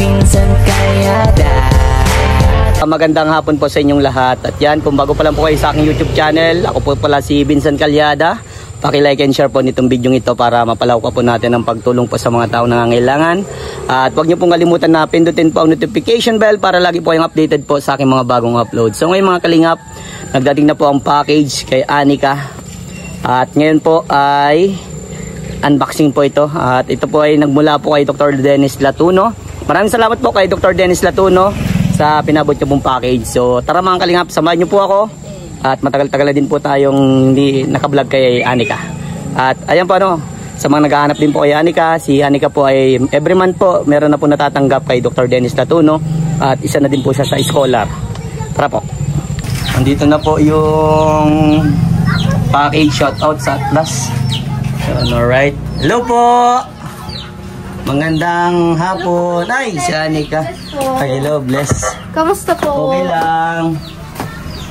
Vincent Calyada. Magandang hapon po sa inyong lahat. At yan, kung bago pa lang po kayo sa aking YouTube channel, ako po pala si Vincent Calyada. Paki-like and share po nitong video ito para mapalaw pa po natin ang pagtulong po sa mga tao nangangailangan. At huwag niyo pong kalimutan na pindutin po ang notification bell para lagi po kayong updated po sa aking mga bagong upload. So ngayon mga kalingap, nagdating na po ang package kay Anika. At ngayon po ay unboxing po ito. At ito po ay nagmula po kay Dr. Dennis Latuno. Maraming salamat po kay Dr. Dennis Latuno sa pinabot niyo pong package. So tara mga kalingap, samahan niyo po ako. At matagal-tagal na din po tayong hindi nakablog kay Anika. At ayan po sa mga naghahanap din po kay Anika, si Anika po ay every month po meron na po natatanggap kay Dr. Dennis Latuno. At isa na din po siya sa scholar. Tara po. Andito na po yung package, shoutout sa Atlas. Alright. Hello po. Magandang hapon. Ay, si Anika. Hello, bless. Kamusta po? Okay lang.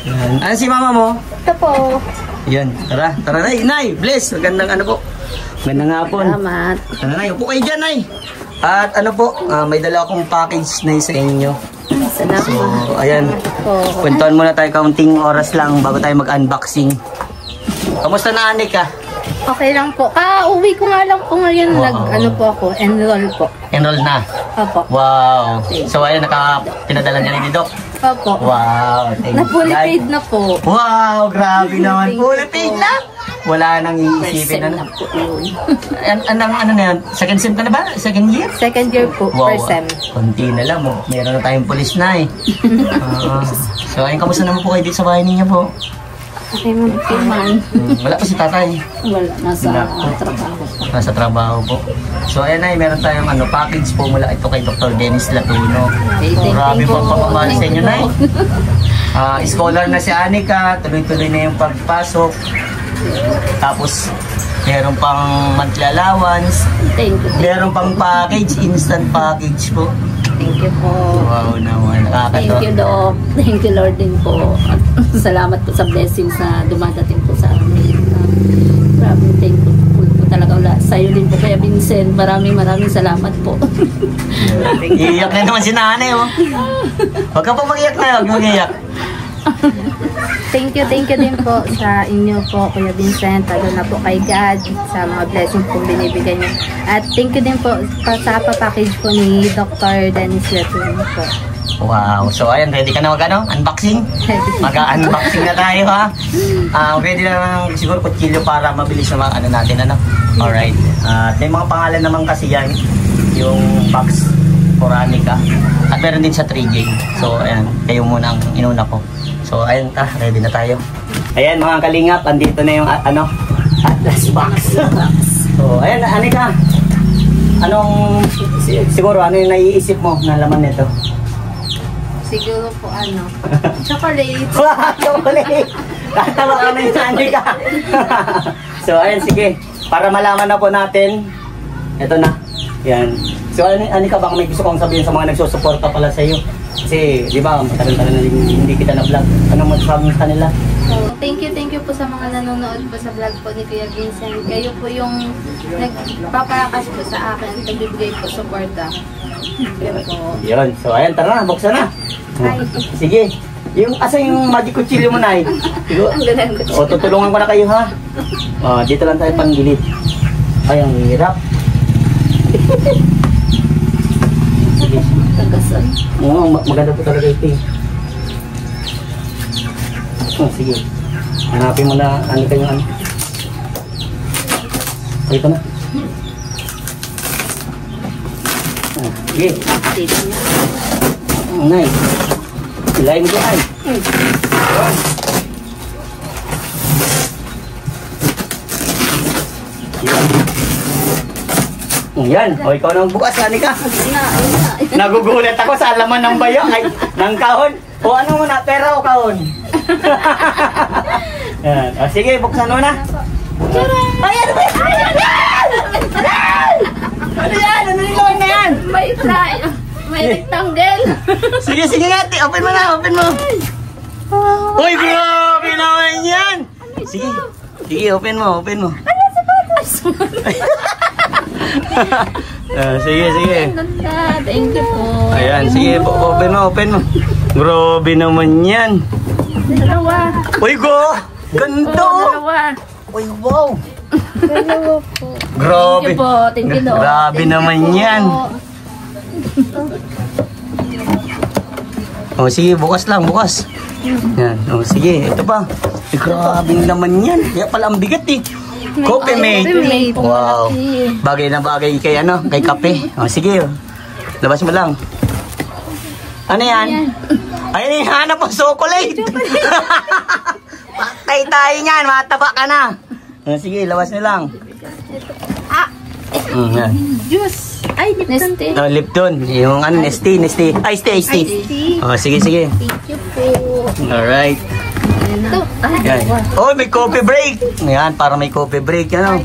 Yan. Ano si mama mo? Ito po. Yan. Tara, Nay, bless. Magandang ano po. Magandang hapon. Salamat. Tara, Nay. Upo kayo dyan, Nay. At ano po, may dala akong package na sa inyo. Salamat. So, ayan. Kwentuhan muna tayo, kaunting oras lang bago tayo mag-unboxing. Kamusta na, Anika? Okay lang po. Uwi ko nga lang po ngayon. Wow. Po ako. Enroll po. Enroll na? Opo. Wow. So, ayun, pinadala niya ni Doc. Opo. Wow. Na-fully paid na po. Wow, grabe naman. Fully paid na? Wala nang iisipin na po yun. Ano na yun? Second sem ka na ba? Second year? Second year po. Wow. First sem. Konti na lang. Meron na tayong pulis na eh. So, ayun, kamusta naman po kayo dito sa bahay ninyo po? Okay man. Wala pa si tatay. Wala. Nasa trabaho po. Nasa trabaho po. So, ayan ay, meron tayong package po mula ito kay Dr. Dennis Latuno. Grabe pong pamamahal sa inyo, Nay. Scholar na si Anika. Tuloy-tuloy na yung pagpasok. Tapos, meron pang monthly allowance. Thank you. Meron pang package, instant package po. Thank you po. Wow naman, nakakatawa. Thank you, Doc. Thank you, Lord din po. At salamat po sa blessings na dumadating po sa amin. Maraming thankful po talaga ulit. Sa'yo din po, kaya Vincent. Maraming salamat po. Iiyak na naman si nanay, oh. Huwag ka pa mag-iyak na, huwag mag-iyak. Thank you din po sa inyo po, Kuya Vincent, lalo na po kay God sa mga blessings po binibigay niyo. At thank you din po sa package po ni Dr. Dennis Latuno po. Wow, so ayan, ready ka na unboxing? Mag-unboxing na tayo, ha? Ready na lang siguro kutsilyo para mabilis na natin, Alright. May mga pangalan naman kasi yan, yung box for Anika. At meron din sa 3J. So ayan, kayo muna ang inuna ko. So ayun, ready na tayo. Ayan mga kalingap, andito na yung Atlas box. So ayan, Anika. Siguro ano yung naiisip mo na laman nito? Siguro po chocolate. Wow, chocolate! Tatawa ka na yung Anika. So ayan, sige. Para malaman na po natin, ito na. Yan. So Anika, baka may gusto kong sabihin sa mga nagsusuporta pala sa iyo. Kasi, di ba, matagal-tagal na hindi kita na-vlog. Anong masasabi sa kanila? So, thank you po sa mga nanonood po sa vlog po ni Kuya Vincent. Kayo po yung nagpapalakas po sa akin at nagbibigay po suporta. Yun. So, ayan, tara na, buksan na. Sige. Asa yung magic kutsilyo mo, Nay? O, tutulungan ko na kayo, ha? Dito lang tayo panggilid. Ay, ang hirap. Sige. Tagasan. Oo, maganda po talaga ito eh. Sige. Hanapin mo na yung Ito na. Sige. Nice. Hilahin mo dyan. Yan. O, ikaw na magbukas, Anika. Nagugulat ako sa laman ng bayo. Ay, ng kahon. O ano muna, pera o kahon? Yan. O, sige, buksan mo na. Ay, ano ba yan? Ano yan? Ano nilawin na yan? May rectangle. Sige nga, open mo na, open mo. Uy, grabe naman yan. Sige, open mo. Ano sa patas? Sige, sige. Ganda. Thank you po. Ayan, sige. Open mo, open mo. Grabe naman yan. Dalawa. Uy, go! Ganda! Dalawa. Uy, wow! Dalawa po. Grabe. Thank you po. Thank you, Doc. Grabe Thank you naman po. yan. Oh, sige, bukas lang, bukas. Yan. Oh, sige, ito pa. Grabe naman yan. Kaya pala ang bigat eh. Coffee mate. Coffee mate. Wow. Bagay na bagay kay ano, kay kape. Oh, sige. Labas mo lang. Ano yan? Ay, hanap ang chocolate. Patay tayo niyan, mataba ka na. Oh, sige, labas mo lang. Yan. Juice. Ay, Lipton. Oh, Lipton. Yung ano, Nestea. Ay, Nestea. Oh, sige, sige. Thank you po. Alright. Ito. Yan. Oh, may coffee break. Yan, para may coffee break. Ano?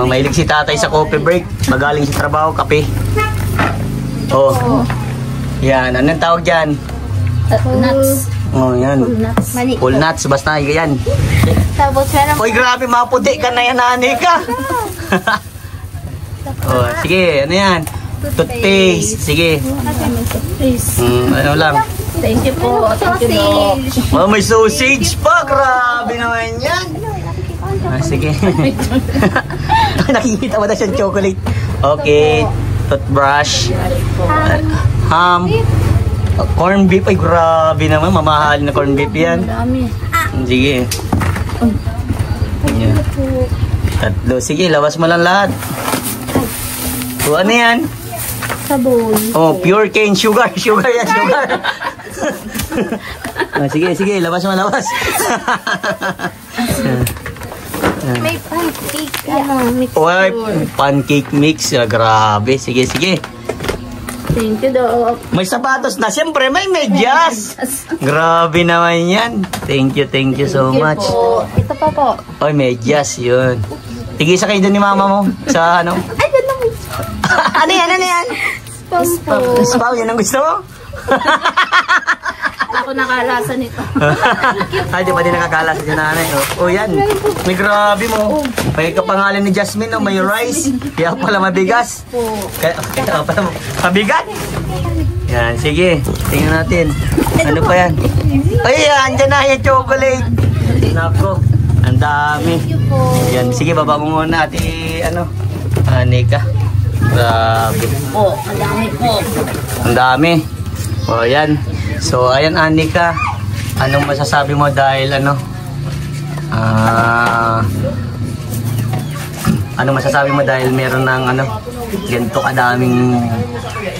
Mahilig si tatay sa coffee break. Magaling sa trabaho, kape. Oh. Yan, anong tawag dyan? Nuts. Oh, yan. Nuts. Mani. Full nuts, basta yan. Tapos meron Uy, grabe, maputi ka na yan, nanay ka. Oh, sige, ano yan? Toothpaste. Sige. Ano lang. Thank you po. Thank you, Doc. Oh, may sausage pa. Grabe naman yan. Sige. Nakikita mo na siyang chocolate. Okay. Toothbrush. Ham. Corn beef. Ay, grabe naman. Mamahal na corn beef yan. Dami. Sige. Yan. Tatlo. Sige, lawas mo lang lahat. So, ano yan? Sabon. Oh, pure cane sugar. Sugar yan, sugar. Sige, sige. Labas mo, labas. May pancake. Mix. Oy, pancake mix. Grabe. Sige, sige. Thank you, Doc. May sapatos na. Siyempre, may medyas. Grabe naman yan. Thank you so Thank you much. po. Ito pa po. Oy, medyas. Yun. Tigisa kayo dun ni mama mo. Sa ano? Ay, ganda mo. Ano yan? Ano yan? Spam po. Spaw, yan ang gusto mo? Ako nakalasa nito. Ay, di ba din nakakala sa nanay? Oh, yan. May grabe mo. May kapangalan ni Jasmine, oh, may rice. Kaya pala mabigas. Kaya pala mabigat. Yan, sige. Tingnan natin. Ano pa yan? Ay, andyan na yung chocolate. Nako, ang dami. Yan, sige, baba mo muna ate, ano, Nika. Grabe. Po, madami po. Ang dami. O, yan. So, ayan, Anika. Anong masasabi mo dahil, ano? Anong masasabi mo dahil meron ng, ano, ganito kadaming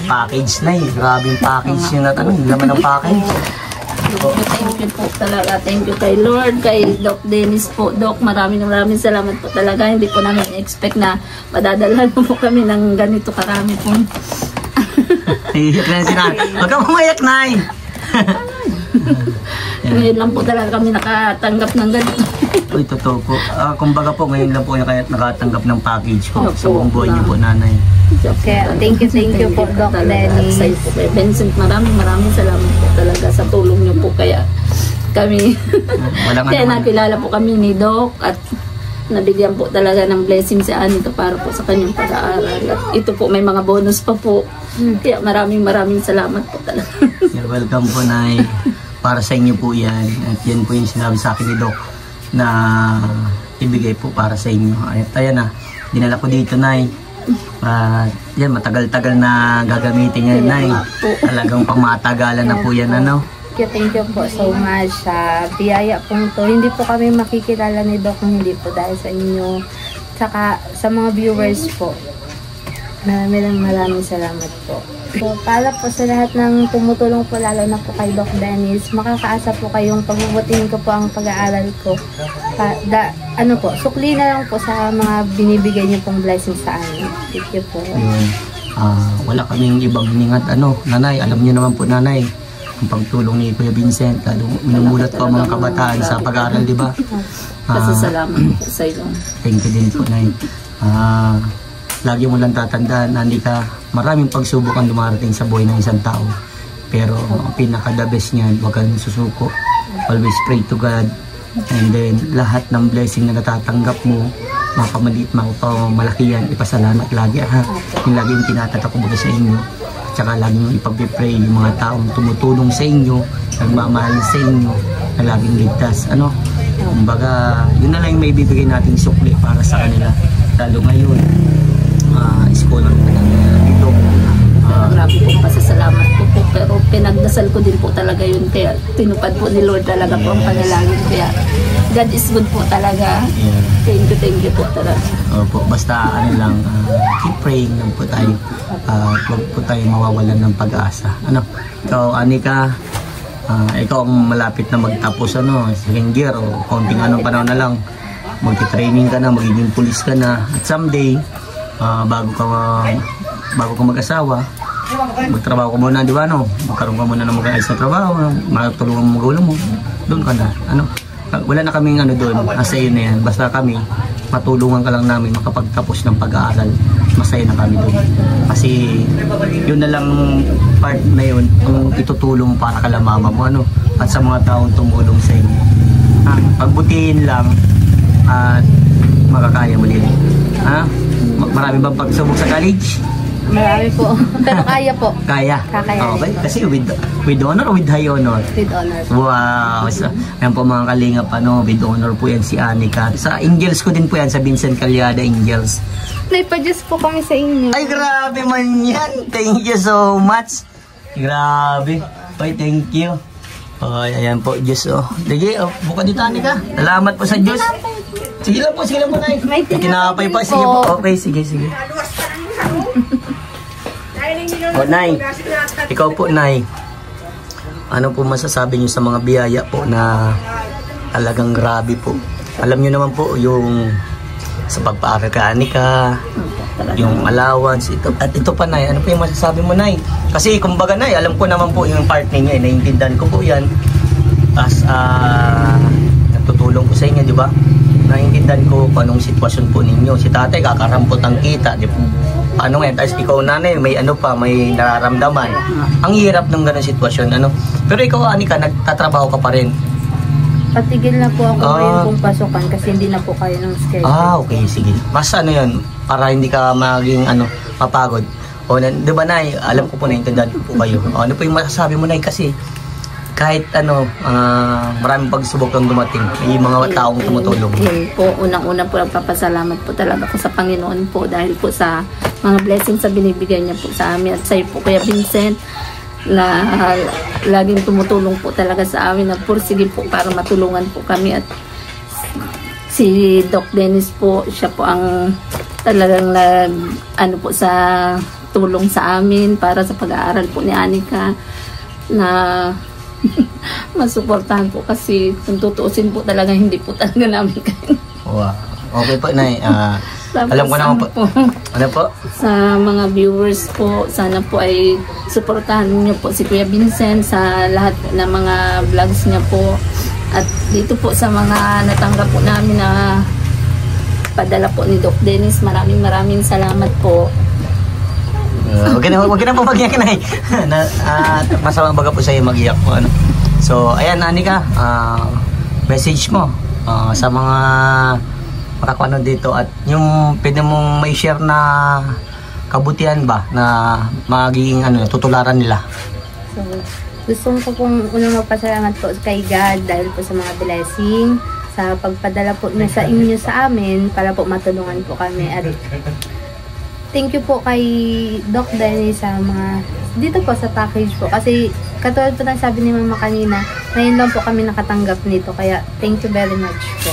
package na eh. Grabing package yun at ano, laman ng package. Thank you po talaga. Thank you kay Lord, kay Doc Dennis po. Doc, maraming salamat po talaga. Hindi po namin expect na madadalhan po kami ng ganito karami po. Iyak na si Nay. Huwag kang umayak, Nay. Ngayon lang po talaga kami nakatanggap ng ganito. Uy, totoo po. Kumbaga po, ngayon lang po kaya nakatanggap ng package ko Opo, sa buong buhay niyo po, Nanay. Okay, thank you po, Doc Dennis. Sa po kay Vincent, maraming salamat po talaga sa tulong niyo po. Kaya kami, kaya nakilala po kami ni Doc at nabigyan po talaga ng blessing si Anito para po sa kanyang pag-aaral. At ito po, may mga bonus pa po. Kaya maraming salamat po talaga. You're welcome po, Nay. Para sa inyo po yan. At yan po yung sinabi sa akin ni Doc na ibigay po para sa inyo. At ayan na, dinala ko dito, Nay. Yan, matagal-tagal na gagamitin yan, Nay. Talagang pangmatagalan na po yan, ano? Thank you po so much sa biyaya pong to. Hindi po kami makikilala ni Doc kung hindi po dahil sa inyo. Saka sa mga viewers po. Maraming salamat po. So, para po sa lahat ng tumutulong po, lalo na po kay Doc Dennis, makakaasa po kayong pagbubutihin ko po ang pag-aaral ko. Sukli na lang po sa mga binibigay niyo pong blessing sa amin. Thank you po. Ayun. Wala kaming ibang hiningat, Nanay. Alam niyo naman po, Nanay, ang pagtulong ni Kuya Vincent, minumulat po ang mga kabataan sa pag-aaral, di ba? Kasi salamat po sa iyo. Thank you din po, Nay. Lagi mo lang tatandaan, Anika, maraming pagsubok ang dumarating sa buhay ng isang tao. Pero ang pinaka-the best niyan, huwag kang susuko. Always pray to God. And then, lahat ng blessing na natatanggap mo, mapamaliit, mapamalaki yan, ipasalamat lagi ha. Yung lagi yung tinatatak ko sa inyo. At saka lagi yung ipag-pray yung mga taong tumutulong sa inyo, nagmamahal sa inyo, na laging ligtas. Ano? Kumbaga, yun na lang yung may bibigay nating sukli para sa kanila. Lalo ngayon, school ang dito. Marami pong pasasalamat po, pero pinagdasal ko din po talaga yun, kaya tinupad po ni Lord talaga po ang panalangin, kaya God is good po talaga. Yeah. Thank you po talaga. Opo, basta ano lang, keep praying lang po tayo. Huwag po tayo mawawalan ng pag-asa. Ano, ikaw, Anika, ikaw ang malapit na magtapos, second year o konting anong panahon na lang. Magti-training ka na, magiging pulis ka na. At someday, bago ka mag-asawa, magtrabaho ka muna, di ba, magkaroon ka muna ng mag-ayos na trabaho, matulungan mo magulang mo, doon ka na, wala na kaming doon, nasa iyo na yan, basta kami, matulungan ka lang namin makapagtapos ng pag-aaral, masaya na kami doon, kasi yun na lang part na yun, ang itutulong para kala mama mo, at sa mga taong tumulong sa inyo, pagbutihin lang, at makakaya mo din, marami bang pagsubok sa college? Marami po. Pero kaya po. Kaya? Kakayanin. Okay. Kasi with honor or with high honor? With honor. Wow. So, yan po mga kalingap, with honor po yan si Anika. Sa Angels ko din po yan, sa Vincent Calyada Angels. Naipa-Diyos po kami sa inyo. Ay, grabe man yan. Thank you so much. Grabe. Ay, thank you. Ay, ayan po, Diyos. Sige, buka dito, Anika. Salamat po sa Diyos. Sige lang po, Nay. May tinapay pa. Sige po. Okay, sige. Nay, ikaw po, Nay, ano po masasabi niyo sa mga biyaya po na talagang grabe po? Alam niyo naman po yung sa pagpaaral ka, Anika, yung allowance, at ito pa, Nay, ano po yung masasabi mo, Nay? Kasi kumbaga, Nay, alam ko naman po yung part ninyo, naiintindihan ko po yan as nagtutulong ko sa inyo, di ba? Naiintindihan ko kung anong sitwasyon po ninyo. Si tatay kakarampot ang kita, di ba? Ano nga, tapos ikaw, nanay, may may nararamdaman. Ang hirap ng ganun sitwasyon, Pero ikaw, Anika, nagtatrabaho ka pa rin? Patigil na po ako ngayon kung pasukan kasi hindi na po kayo ng schedule. Okay, sige. Mas yun, para hindi ka maging, mapagod. Di ba, Nay, alam ko po, naiintindihan ko po kayo. Ano po yung masasabi mo, Nay, kasi kahit maraming pagsubok ang dumating, may mga taong tumutulong. Yun po, unang-una po nagpapasalamat po talaga po sa Panginoon po dahil po sa mga blessings na binibigay niya po sa amin at sa iyo po, Kuya Vincent, na laging tumutulong po talaga sa amin na pursige po para matulungan po kami, at si Doc Dennis po, siya po ang talagang po sa tulong sa amin para sa pag-aaral po ni Anika, na masuportahan po kasi kung tutuusin po talaga hindi po talaga namin kayo. Wow. Okay po, Nay. Alam ko naman po. Ano po? Sa mga viewers po, sana po ay suportahan niyo po si Kuya Vincent sa lahat po ng mga vlogs niya po. At dito po sa mga natanggap po namin na padala po ni Doc Dennis, maraming salamat po. Wag na po mag-iyak, Nay. Masama baga po sa'yo mag-iyak po. So, ayan, Anika, message mo sa mga makakuha dito at yung pwede mong may share na kabutihan ba na magiging tutularan nila. So, gusto ko pong unang magpasalamat po kay God dahil po sa mga blessing, sa pagpadala po niya sa inyo sa amin para po matulungan po kami, at thank you po kay Doc Dennis sa mga dito po sa package po, kasi katulad po ng sabi ni Mama kanina, ngayon lang po kami nakatanggap nito, kaya thank you very much po.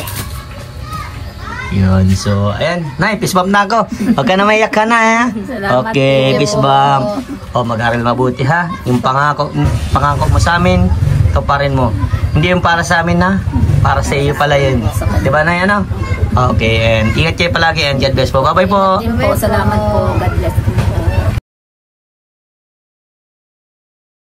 Yun, so ayan, Nay, fist bump na ako. Huwag ka na maiyak ka na, ha? Salamat okay, po. fist bump. Mag-aral mabuti, ha? Yung pangako mo sa amin, ito pa rin mo. Hindi yung para sa amin, ha? Para sa iyo pala yun. Diba, Nay, Okay, and ingat kayo palagi, and God bless po. Bye-bye po. Salamat po. God bless.